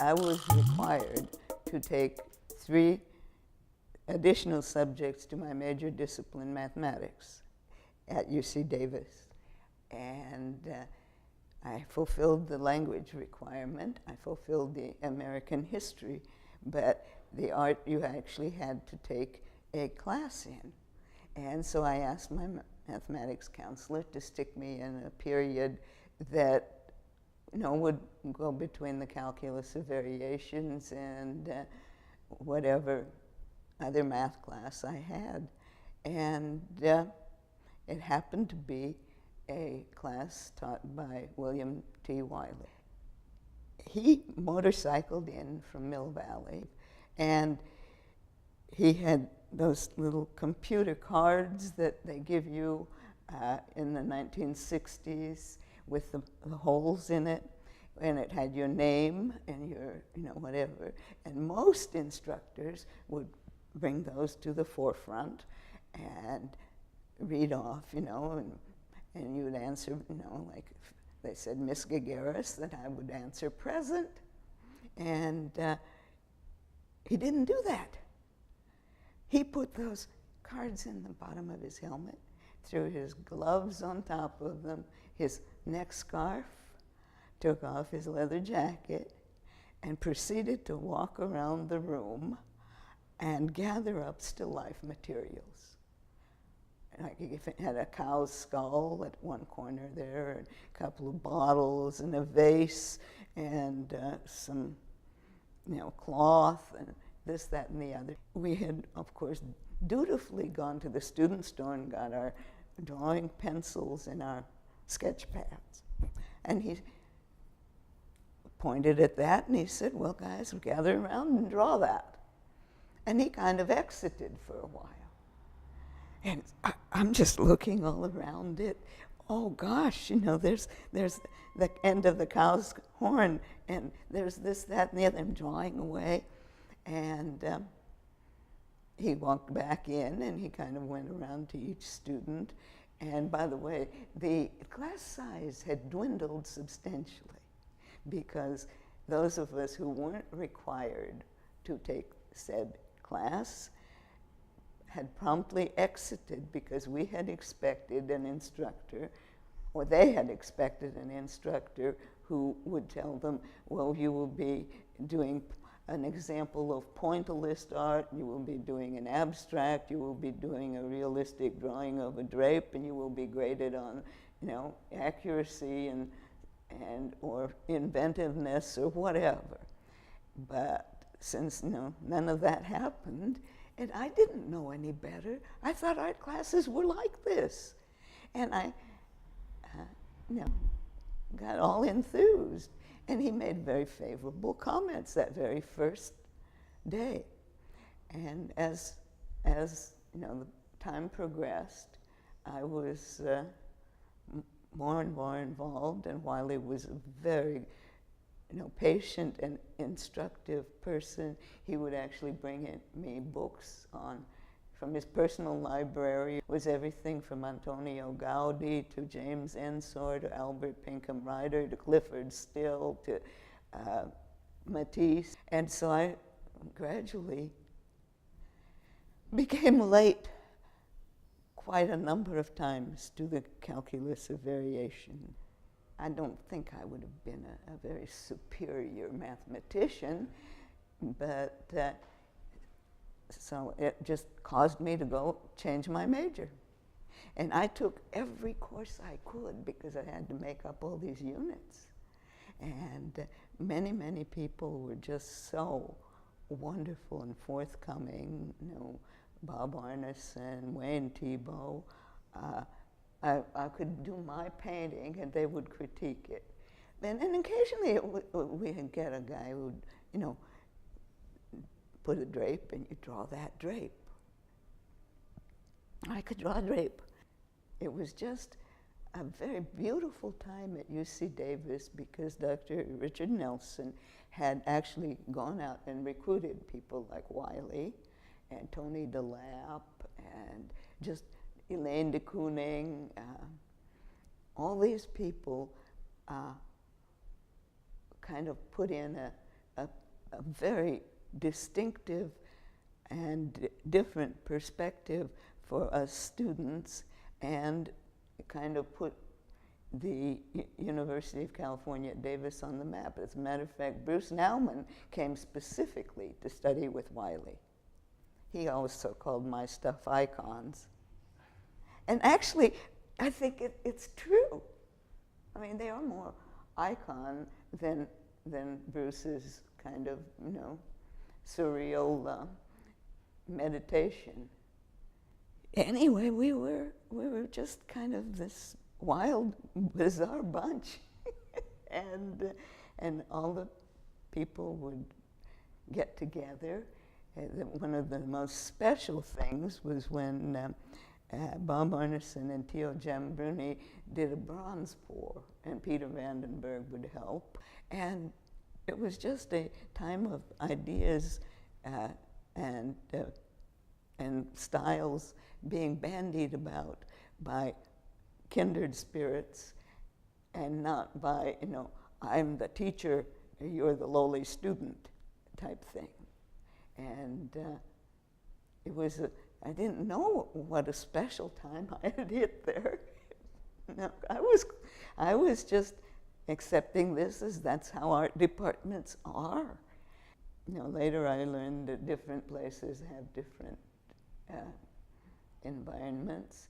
I was required to take 3 additional subjects to my major discipline, mathematics, at UC Davis. And I fulfilled the language requirement. I fulfilled the American history, but the art you actually had to take a class in. And so I asked my mathematics counselor to stick me in a period that would go between the calculus of variations and whatever other math class I had. And it happened to be a class taught by William T. Wiley. He motorcycled in from Mill Valley, and he had those little computer cards that they give you in the 1960s with the holes in it, and it had your name and your, whatever. And most instructors would bring those to the forefront and read off, and you would answer, like if they said Miss Gagaris, then I would answer present. And he didn't do that. He put those cards in the bottom of his helmet, threw his gloves on top of them, his neck scarf, took off his leather jacket, and proceeded to walk around the room and gather up still life materials. Like if it had a cow's skull at one corner there, and a couple of bottles and a vase and some, cloth and this, that, and the other. We had, of course, dutifully gone to the student store and got our drawing pencils and our sketch pads. And he pointed at that and he said, well, guys, gather around and draw that. And he kind of exited for a while. And I'm just looking all around it. Oh gosh, there's the end of the cow's horn, and there's this, that, and the other. I'm drawing away. And he walked back in, and he kind of went around to each student. And by the way, the class size had dwindled substantially because those of us who weren't required to take said class had promptly exited because we had expected an instructor, or they had expected an instructor who would tell them, well, you will be doing an example of pointillist art, you will be doing an abstract, you will be doing a realistic drawing of a drape, and you will be graded on, accuracy and or inventiveness or whatever. But since none of that happened, and I didn't know any better, I thought art classes were like this, and I, got all enthused. And he made very favorable comments that very first day. And as the time progressed, I was more and more involved, and Wiley was a very patient and instructive person. He would actually bring me books from his personal library. It was everything from Antonio Gaudi to James Ensor to Albert Pinkham Ryder to Clifford Still to Matisse. And so I gradually became late quite a number of times to the calculus of variation. I don't think I would have been a very superior mathematician, but so it just caused me to go change my major. And I took every course I could because I had to make up all these units. And many, many people were just so wonderful and forthcoming, Bob Arneson, Wayne Thiebaud. I could do my painting and they would critique it. And occasionally we'd get a guy who would, put a drape and you draw that drape. I could draw a drape. It was just a very beautiful time at UC Davis because Dr. Richard Nelson had actually gone out and recruited people like Wiley and Tony DeLapp and just Elaine de Kooning, all these people kind of put in a very distinctive and different perspective for us students, and kind of put the University of California at Davis on the map. As a matter of fact, Bruce Nauman came specifically to study with Wiley. He also called my stuff icons. And actually, I think it's true. I mean, they are more icon than Bruce's kind of, surreal meditation. Anyway, we were just kind of this wild, bizarre bunch, and all the people would get together. One of the most special things was when Bob Arneson and Theo Giambruni did a bronze pour, and Peter Vandenberg would help. And it was just a time of ideas and styles being bandied about by kindred spirits, and not by, I'm the teacher, you're the lowly student type thing. And it was I didn't know what a special time I had hit there. No, I was just accepting this as that's how art departments are. Later I learned that different places have different environments.